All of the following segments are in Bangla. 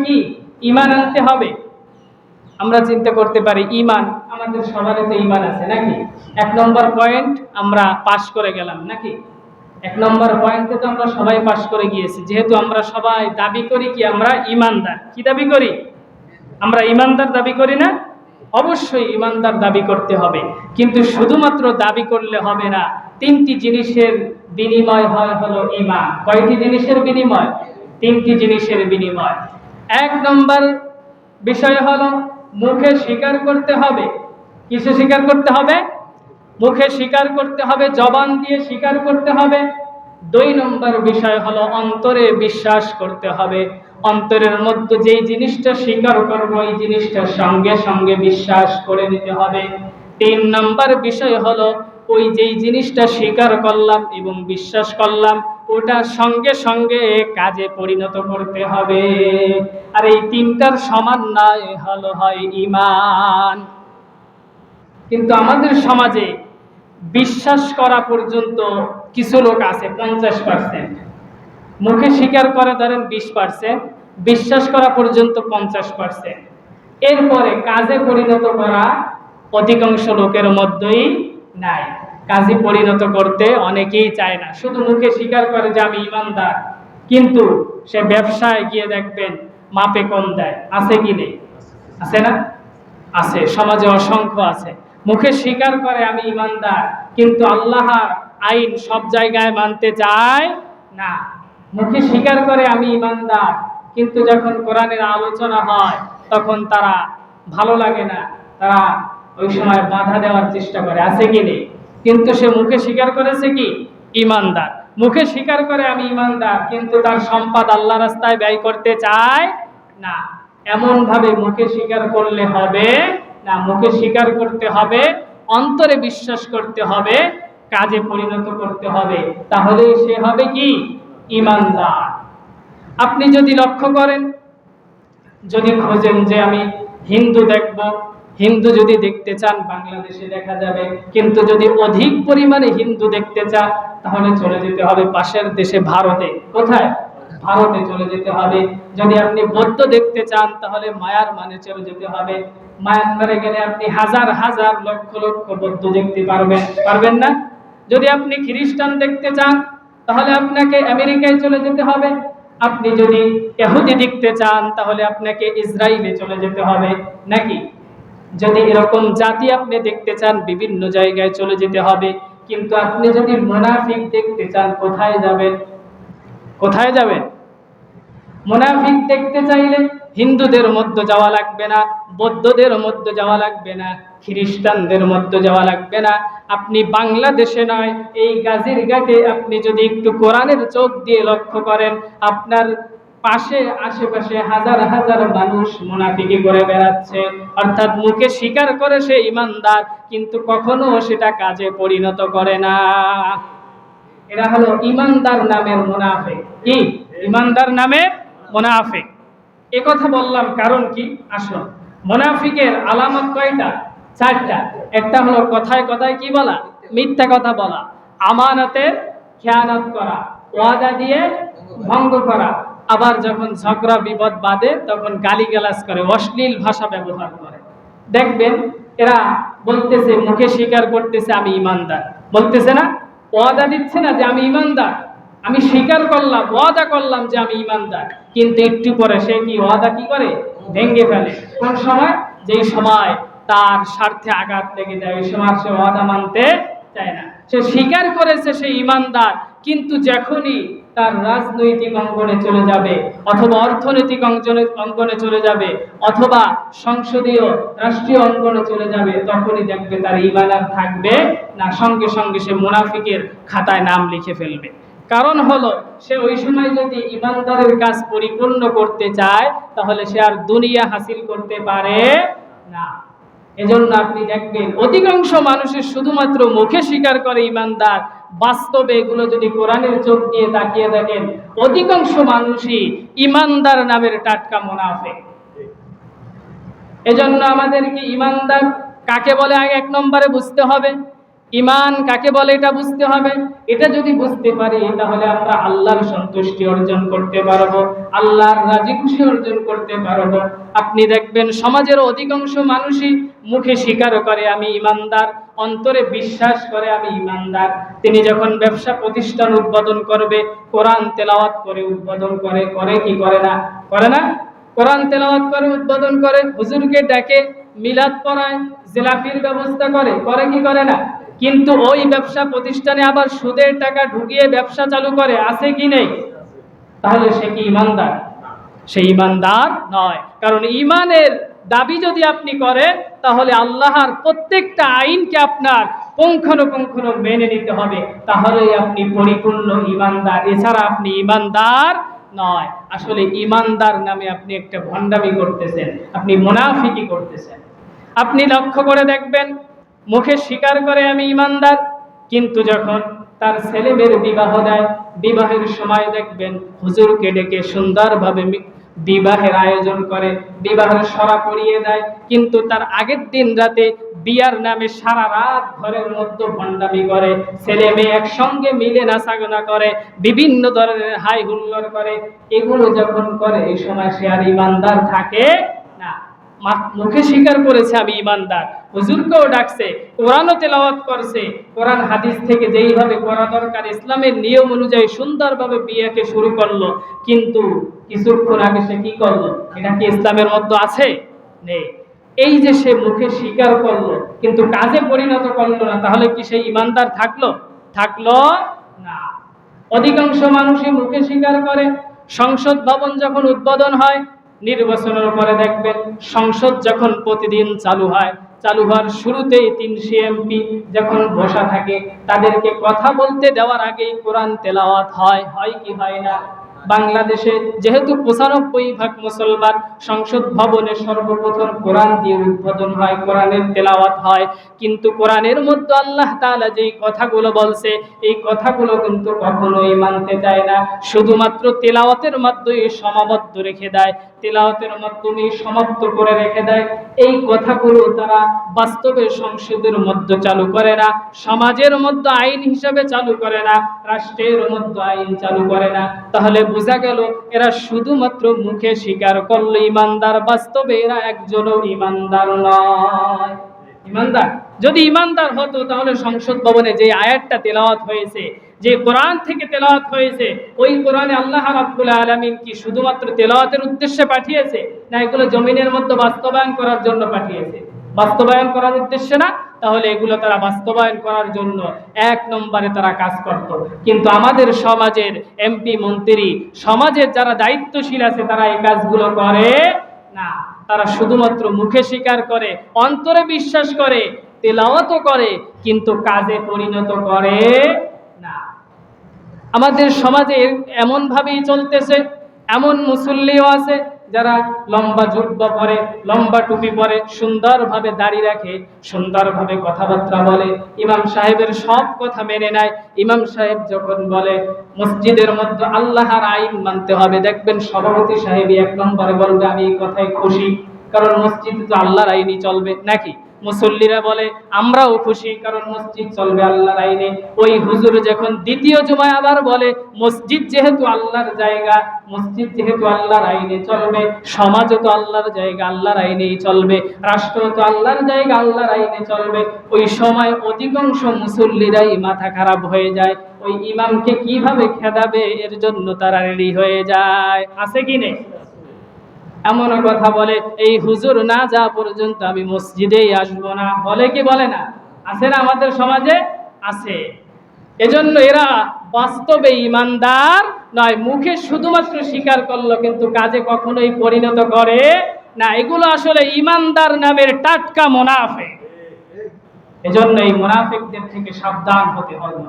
কি ঈমান আনতে হবে। আমরা চিন্তা করতে পারি ঈমান, আমাদের সবারই তো ঈমান আছে নাকি? 1 নম্বর পয়েন্ট আমরা পাস করে গেলাম নাকি? 1 নম্বর পয়েন্টে তো আমরা সবাই পাস করে গিয়েছি, যেহেতু আমরা সবাই দাবি করি কি আমরা ঈমানদার। কি দাবি করি? আমরা ঈমানদার দাবি করি না? অবশ্যই ঈমানদার দাবি করতে হবে, কিন্তু শুধুমাত্র দাবি করলে হবে না। 3টি জিনিসের বিনিময় হলো ঈমান। কয়টি জিনিসের বিনিময়? 3টি জিনিসের বিনিময়। 1 নম্বর বিষয় হলো মুখে স্বীকার করতে হবে। কিসে স্বীকার করতে হবে? মুখে স্বীকার করতে হবে, জবান দিয়ে স্বীকার করতে হবে। 2 নম্বর বিষয় হলো অন্তরে বিশ্বাস করতে হবে। অন্তরের মধ্যে যেই জিনিসটা স্বীকার করব এই জিনিসটা সঙ্গে সঙ্গে বিশ্বাস করে নিতে হবে। 3 নম্বর বিষয় হলো ওই যেই জিনিসটা স্বীকার করলাম এবং বিশ্বাস করলাম ওটা সঙ্গে সঙ্গে কাজে পরিণত করতে হবে। আর এই 3টার সমন্বয় হয় ঈমান। কিন্তু আমাদের সমাজে বিশ্বাস করা পর্যন্ত কিছু লোক আছে 50%, মুখে স্বীকার করে ধরেন 20%, বিশ্বাস করা পর্যন্ত 50%, এরপরে কাজে পরিণত করা অধিকাংশ লোকের মধ্যেই নাই। কাজে পরিণত করতে অনেকেই চায় না, শুধু মুখে স্বীকার করে যে আমি ঈমানদার, কিন্তু সে ব্যবসায় গিয়ে দেখবেন মাপে কম দেয়। আছে কি নেই? আছে না? আছে, সমাজে অসংখ্য আছে। মুখে স্বীকার করে আমি ঈমানদার, কিন্তু আল্লাহর আইন সব জায়গায় মানতে চায় না। মুখে স্বীকার করে আমি ঈমানদার, কিন্তু যখন কোরআনের আলোচনা হয় তখন তারা ভালো লাগে না, তারা ওই সময় বাধা দেওয়ার চেষ্টা করে। আছে কি নেই? কিন্তু সে মুখে স্বীকার করেছে কি ঈমানদার। মুখে স্বীকার করে আমি ঈমানদার, কিন্তু তার সম্পদ আল্লাহর রাস্তায় ব্যয় করতে চায় না। এমন ভাবে মুখে স্বীকার করলে হবে না। মুখে স্বীকার করতে হবে, অন্তরে বিশ্বাস করতে হবে, কাজে পরিণত করতে হবে, তাহলেই সে হবে কি ঈমানদার। আপনি যদি লক্ষ্য করেন, যদি খোঁজেন যে আমি হিন্দু দেখব, হিন্দু যদি দেখতে চান বাংলাদেশে দেখা যাবে, কিন্তু যদি অধিক পরিমাণে হিন্দু দেখতে চান তাহলে চলে যেতে হবে পাশের দেশে ভারতে। কোথায়? ভারতে চলে যেতে হবে। যদি আপনি বৌদ্ধ দেখতে চান তাহলে মায়ানমারে চলে যেতে হবে। মায়ানমারে গেলে আপনি হাজার হাজার লক্ষ লক্ষ বৌদ্ধ দেখতে পারবেন না। যদি আপনি খ্রিস্টান দেখতে চান তাহলে আপনাকে আমেরিকায় চলে যেতে হবে। আপনি যদি ইহুদি দেখতে চান তাহলে আপনাকে ইসরায়েলে চলে যেতে হবে নাকি? যদি এরকম জাতি আপনি দেখতে চান বিভিন্ন জায়গায় চলে যেতে হবে। কিন্তু আপনি যদি মুনাফিক দেখতে চান কোথায় যাবেন? কোথায় যাবেন? মুনাফিক দেখতে চাইলে হিন্দুদের মধ্যে যাওয়া লাগবে না, বৌদ্ধদের মধ্যে যাওয়া লাগবে না, খ্রিস্টানদের মধ্যে যাওয়া লাগবে না। আপনি বাংলাদেশে নয়, এই গাজীরঘাটে আপনি যদি একটু কোরআনের চোখ দিয়ে লক্ষ্য করেন, আপনার পাশে আশেপাশে হাজার হাজার মানুষ মুনাফিকি করে বেড়াচ্ছে, অর্থাৎ মুখে স্বীকার করে সে ঈমানদার, কিন্তু কখনো সেটা কাজে পরিণত করে না। এরা হলো ঈমানদার নামের মুনাফিক। কি? ঈমানদার নামের মুনাফিক। এ কথা বললাম কারণ কি? আসুন, মুনাফিকের আলামত কয়টা? 4টা। একটা হলো কথায় কথায় কি বলা? মিথ্যা কথা বলা, আমানতের খেয়ানত করা, ওয়াদা দিয়ে ভঙ্গ করা, আবার যখন ঝগড়া বিপদ বাঁধে তখন গালিগালাজ করে, অশ্লীল ভাষা ব্যবহার করে। দেখবেন এরা বলতেছে, মুখে স্বীকার করতেছে আমি ঈমানদার, বলতেছে না, ওয়াদা দিচ্ছে না যে আমি ঈমানদার, আমি স্বীকার করলাম, ওয়াদা করলাম যে আমি ঈমানদার, কিন্তু একটু পরে সে কি ওয়াদা কি করে? ভেঙে ফেলে। কোন সময়? যেই সময় তার স্বার্থে আঘাত লেগে যায়, ওই সময় সে ওয়াদা মানতে চায় না। সে স্বীকার করেছে সে ঈমানদার, কিন্তু যখনই তার রাজনৈতিক অঙ্গনে চলে যাবে, অথবা অর্থনৈতিক অঙ্গনে চলে যাবে, অথবা সংসদীয় রাষ্ট্রীয় অঙ্গনে চলে যাবে, তখনই দেখবে তার ঈমান আর থাকবে না, সঙ্গে সঙ্গে সে মুনাফিকের খাতায় নাম লিখে ফেলবে। কারণ হলো সে ওই সময় যদি ঈমানদারের কাজ পরিপূর্ণ করতে চায় তাহলে সে আর দুনিয়া হাসিল করতে পারে না। এজন্য আপনি দেখবেন অধিকাংশ মানুষের শুধুমাত্র মুখে স্বীকার করে ঈমানদার, বাস্তবে এগুলো যদি কোরআনের চোখ দিয়ে তাকিয়ে দেখেন অধিকাংশ মানুষই ঈমানদার নামের টাটকা মুনাফিক। এজন্য আমাদেরকে ঈমানদার কাকে বলে আগে 1 নম্বরে বুঝতে হবে। ঈমান কাকে বলে এটা বুঝতে হবে। এটা যদি বুঝতে পারি তাহলে আমরা আল্লাহর সন্তুষ্টি অর্জন করতে পারবো, আল্লাহর রাজি খুশি অর্জন করতে পারবো। আপনি দেখবেন সমাজের অধিকাংশ মানুষই মুখে স্বীকার করে আমি ঈমানদার, অন্তরে বিশ্বাস করে আমি ঈমানদার। তিনি যখন ব্যবসা প্রতিষ্ঠান উদ্বোধন করবে কোরআন তেলাওয়াত করে উদ্বোধন করে, করে কি করে না? করে না? কোরআন তেলাওয়াত করে উদ্বোধন করে, হুজুরকে ডেকে মিলাদ পড়ায়, জিলাপির ব্যবস্থা করে, করে কি করে না? কিন্তু ওই ব্যবসা প্রতিষ্ঠানে আবার সুদের টাকা ঢুকিয়ে ব্যবসা চালু করে, আছে কি নেই? তাহলে সে কি ঈমানদার? সে ঈমানদার নয়। কারণ ঈমানের দাবি যদি আপনি করেন তাহলে আল্লাহর প্রত্যেকটা আইনকে আপনার পুঙ্খানুপুঙ্খানু মেনে নিতে হবে, তাহলেই আপনি পরিপূর্ণ ঈমানদার। এছাড়া আপনি ঈমানদার নয়। আসলে ঈমানদার নামে আপনি একটা ভণ্ডামি করতেছেন, আপনি মুনাফিকি করতেছেন। আপনি লক্ষ্য করে দেখবেন মুখে স্বীকার করে আমি ঈমানদার, কিন্তু যখন তার ছেলে মেয়ের বিবাহ দেয়, বিবাহের সময় দেখবেন হুজুরকে ডেকে সুন্দরভাবে বিবাহের আয়োজন করে, বিবাহের সরা পরিয়ে দেয়, কিন্তু তার আগের দিন রাতে বিয়ার নামে সারা রাত ঘরের মধ্যে ভণ্ডামি করে, ছেলে মেয়ে একসঙ্গে মিলে নাচাগানা করে, বিভিন্ন ধরনের হাই হুল্লোড় করে। এগুলো যখন করে এই সময় সে আর ঈমানদার থাকে না। মুখে স্বীকার করেছে আমি ঈমানদার, হুজুরকেও ডাকছে, কোরআনও তেলাওয়াত করছে, কোরআন হাদিস থেকে যেইভাবে করা দরকার ইসলামের নিয়ম অনুযায়ী সুন্দরভাবে বিয়েকে শুরু করলো, কিন্তু কিছুক্ষণ আগে সে কি করলো? এটা কি ইসলামের মধ্যে আছে? নেই। এই যে সে মুখে স্বীকার করলো কিন্তু কাজে পরিণত করলো না, তাহলে কি সেই ঈমানদার থাকলো? থাকলো না। অধিকাংশ মানুষই মুখে স্বীকার করে। সংসদ ভবন যখন উদ্বোধন হয়, নির্বাচনের পরে দেখবেন সংসদ যখন প্রতিদিন চালু হয়, চালু হওয়ার শুরুতেই 300 এমপি যখন বসা থাকে, তাদেরকে কথা বলতে দেওয়ার আগেই কোরআন তেলাওয়াত হয়, হয় কি হয় না? বাংলাদেশে যেহেতু 95% মুসলমান, সংসদ ভবনে সর্বপ্রথম কোরআন দিয়ে উদ্বোধন হয়, কোরআনের তেলাওয়াত হয়, কিন্তু কোরআনের মধ্যে আল্লাহ তাআলা যেই কথাগুলো বলছে এই কথাগুলো কিন্তু কখনোই মানতে চায় না, শুধুমাত্র তেলাওয়াতের মাধ্যমে সীমাবদ্ধ রেখে দেয়, তেলাওয়াতের মাধ্যমে সমাপ্ত করে রেখে দেয়। এই কথাগুলো তারা বাস্তবে সংসদের মধ্যে চালু করে না, সমাজের মধ্যে আইন হিসাবে চালু করে না, রাষ্ট্রের মধ্যে আইন চালু করে না। তাহলে বোঝা গেল এরা শুধুমাত্র মুখে স্বীকার করলো ঈমানদার, বাস্তবে এরা একজনও ঈমানদার নয়। ঈমানদার যদি ঈমানদার হতো তাহলে সংসদ ভবনে যে আয়াতটা তেলাওয়াত হয়েছে, যে কোরআন থেকে তেলাওয়াত হয়েছে, ওই কোরআনে আল্লাহ রাব্বুল আলামিন কি শুধুমাত্র তেলাওয়াতের উদ্দেশ্যে পাঠিয়েছে, না এগুলো জমিনের মধ্যে বাস্তবায়ন করার জন্য পাঠিয়েছে? বাস্তবায়ন করার উদ্দেশ্যে না, তাহলে এগুলো তারা বাস্তবায়ন করার জন্য 1 নম্বরে তারা কাজ করত। কিন্তু আমাদের সমাজের এমপি মন্ত্রী, সমাজের যারা দায়িত্বশীল আছে তারা এই কাজগুলো করে না। তারা শুধুমাত্র মুখে স্বীকার করে, অন্তরে বিশ্বাস করে, তেলাওয়াতও করে, কিন্তু কাজে পরিণত করে না। আমাদের সমাজে এমন ভাবেই চলতেছে, এমন মুসল্লিও আছে যারা লম্বা জুব্বা পরে, লম্বা টুপি পরে, সুন্দরভাবে দাড়ি রাখে, সুন্দরভাবে কথাবার্তা বলে, ইমাম সাহেবের সব কথা মেনে নেয়। ইমাম সাহেব যখন বলে মসজিদের মধ্যে আল্লাহর আইন মানতে হবে, দেখবেন সভাপতি সাহেবই 1 নম্বরে বলবে আমি এই কথায় খুশি, কারণ মসজিদে তো আল্লাহর আইনই চলবে, নাকি? মুসল্লিরা বলে আমরাও খুশি, কারণ মসজিদ চলবে আল্লাহর আইনে। ওই হুজুর যখন দ্বিতীয় জুমায় আবার বলে মসজিদ যেহেতু আল্লাহর জায়গা, মসজিদ যেহেতু আল্লাহর আইনে চলবে, সমাজও তো আল্লাহর জায়গা, আল্লাহর আইনেই চলবে, রাষ্ট্র তো আল্লাহর জায়গা, আল্লাহর আইনে চলবে, ওই সময় অধিকাংশ মুসল্লিরাই মাথা খারাপ হয়ে যায়, ওই ইমামকে কিভাবে খেদাবে এর জন্য তারা রেডি হয়ে যায়। আছে কি নেই? এমন কথা বলে এই হুজুর না যা পর্যন্ত আমি মসজিদেই আসবো না, বলে কি বলে না? আছে না আমাদের সমাজে? আছে। এজন্য এরা বাস্তবে ঈমানদার নয়, মুখে শুধুমাত্র স্বীকার করলো কিন্তু কাজে কখনোই পরিণত করে না। এগুলো আসলে ঈমানদার নামের টাটকা মুনাফিক। এজন্য এই মুনাফিকদের থেকে সাবধান হতে হবে,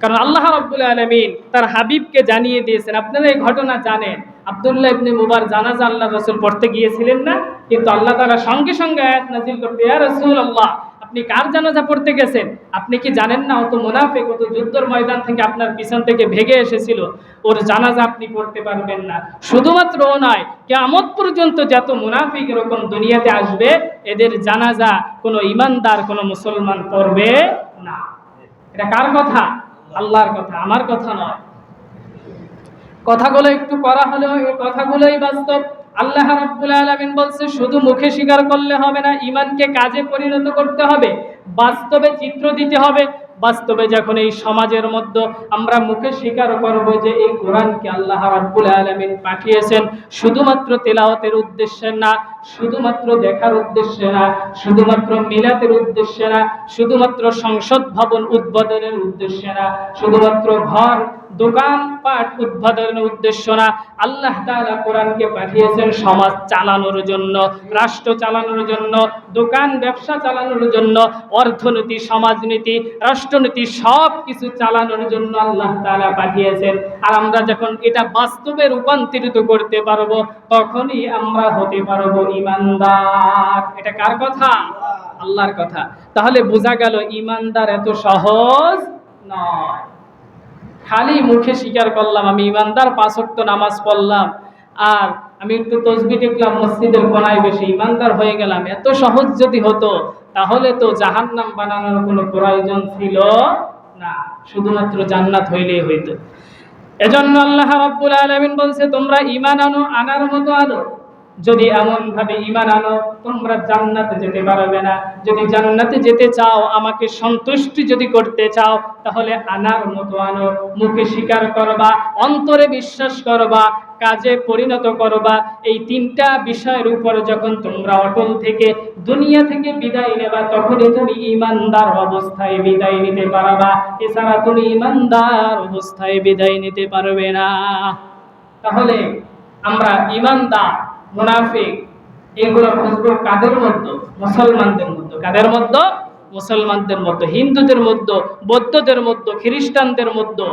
কারণ আল্লাহ রাব্বুল আলামিন তার হাবিবকে জানিয়ে দিয়েছেন। আপনারা এই ঘটনা জানেন, আব্দুল্লাহ ইবনে মুবার জানাজা আল্লাহর রাসূল পড়তে গিয়েছিলেন না, কিন্তু আল্লাহ তাআলা সঙ্গে সঙ্গে আয়াত নাযিল করতে, ইয়া রাসূলুল্লাহ আপনি কার জানাজা পড়তে গেছেন? আপনি কি জানেন না অত মুনাফিক অত যুদ্ধের ময়দান থেকে আপনার পিছন থেকে ভেগে এসেছিল, ওর জানাজা আপনি পড়তে পারবেন না। শুধুমাত্র ও নয়, কিয়ামত পর্যন্ত যত মুনাফিক এরকম দুনিয়াতে আসবে, এদের জানাজা কোনো ইমানদার কোনো মুসলমান পড়বে না। এটা কার কথা? আল্লাহর কথা, আমার কথা নয়। কথাগুলো একটু করা হলেও এই কথাগুলোই বাস্তব। আল্লাহ রাব্বুল আলামিন বলছে শুধু মুখে স্বীকার করলে হবে না, ঈমানকে কাজে পরিণত করতে হবে, বাস্তবে চিত্র দিতে হবে। বাস্তবে যখন এই সমাজের মধ্যে আমরা মুখে স্বীকার করব যে এই কোরআনকে আল্লাহ রাব্বুল আলামিন পাঠিয়েছেন শুধুমাত্র তেলাওয়াতের উদ্দেশ্যে না, শুধুমাত্র দেখার উদ্দেশ্যে না, শুধুমাত্র মিলাতের উদ্দেশ্যে না, শুধুমাত্র সংসদ ভবন উদ্বোধনের উদ্দেশ্যে না, শুধুমাত্র ঘর দোকান পাট উদ্বোধনের উদ্দেশ্য না, আল্লাহ তাআলা কোরআনকে পাঠিয়েছেন সমাজ চালানোর জন্য, রাষ্ট্র চালানোর জন্য, দোকান ব্যবসা চালানোর জন্য, অর্থনীতি, সমাজনীতি, রাষ্ট্রনীতি সব কিছু চালানোর জন্য আল্লাহ তাআলা পাঠিয়েছেন। আর আমরা যখন এটা বাস্তবে রূপান্তরিত করতে পারবো, তখনই আমরা হতে পারবো ঈমানদার। এটা কার কথা? আল্লাহর কথা। তাহলে বোঝা গেল ঈমানদার এত সহজ নয়। খালি মুখে স্বীকার করলাম আমি ঈমানদার, 5 ওয়াক্ত নামাজ পড়লাম, আর আমি একটু তাসবিহ দেখলাম মসজিদের কোনায় বসে ঈমানদার হয়ে গেলাম, এত সহজ যদি হতো তাহলে তো জাহান্নাম বানানোর কোনো প্রয়োজন ছিল না, শুধুমাত্র জান্নাত হইলেই হইতো। এজন্য আল্লাহ রাব্বুল আলামিন বলছে তোমরা ঈমান আনো, আনার মতো আনো। যদি এমন ভাবে ঈমান আনো তোমরা জান্নাতে যেতে পারবে না। যদি জান্নাতে যেতে চাও, আমাকে সন্তুষ্টি যদি করতে চাও, তাহলে আনার মতো আনো। মুখে স্বীকার করবা, অন্তরে বিশ্বাস করবা, কাজে পরিণত করবা। এই 3টা বিষয়ের উপর যখন তোমরা অটল থেকে দুনিয়া থেকে বিদায় নেবা, তখনই তুমি ঈমানদার অবস্থায় বিদায় নিতে পারবা। এছাড়া তুমি ঈমানদার অবস্থায় বিদায় নিতে পারবে না। তাহলে আমরা ঈমানদার মুনাফিক এগুলো খুঁজবো কাদের মধ্যে? মুসলমানদের মধ্যে। কাদের মধ্যে? মুসলমানদের মধ্যে। হিন্দুদের মধ্যে, বৌদ্ধদের মধ্যে, খ্রিস্টানদের মধ্যে,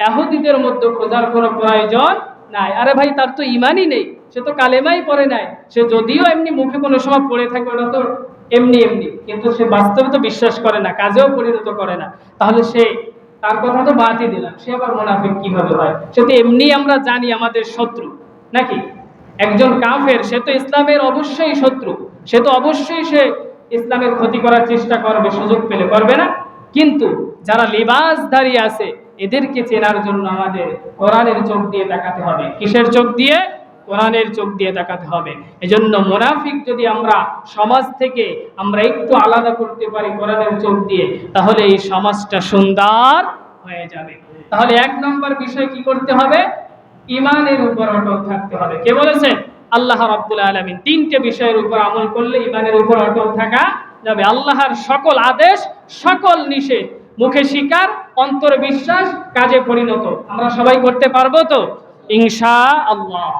ইহুদিদের মধ্যে খোঁজার কোনো প্রয়োজন নাই। আরে ভাই, তার তো ঈমানই নেই, সে তো কালেমাই পড়ে নাই, সে যদিও এমনি মুখে কোনো সময় পড়ে থাকে ওটা তো এমনি এমনি, কিন্তু সে বাস্তবে তো বিশ্বাস করে না, কাজেও পরিণত করে না। তাহলে সে, তার কথা তো বাদই দিলাম, সে আবার মুনাফিক কিভাবে হয়? সে তো এমনি আমরা জানি আমাদের শত্রু নাকি? একজন কাফের সে তো ইসলামের অবশ্যই শত্রু, সে তো অবশ্যই সে ইসলামের ক্ষতি করার চেষ্টা করবে, সুযোগ পেলে, করবে না? কিন্তু যারা লিবাসধারী আছে এদেরকে চেনার জন্য আমাদের কোরআনের চোখ দিয়ে তাকাতে হবে। কিসের চোখ দিয়ে? কোরআনের চোখ দিয়ে তাকাতে হবে। এজন্য মুনাফিক যদি আমরা সমাজ থেকে আমরা একটু আলাদা করতে পারি কোরআনের চোখ দিয়ে, তাহলে এই সমাজটা সুন্দর হয়ে যাবে। তাহলে 1 নম্বর বিষয় কি করতে হবে? ঈমানের উপর অটল থাকতে হবে। কে বলেছেন? আল্লাহ রাব্বুল আলামিন। 3টে বিষয়ের উপর আমল করলে ঈমানের উপর অটল থাকা যাবে। আল্লাহর সকল আদেশ, সকল নিষেধ, মুখে স্বীকার, অন্তরে বিশ্বাস, কাজে পরিণত আমরা সবাই করতে পারবো তো ইনশাআল্লাহ।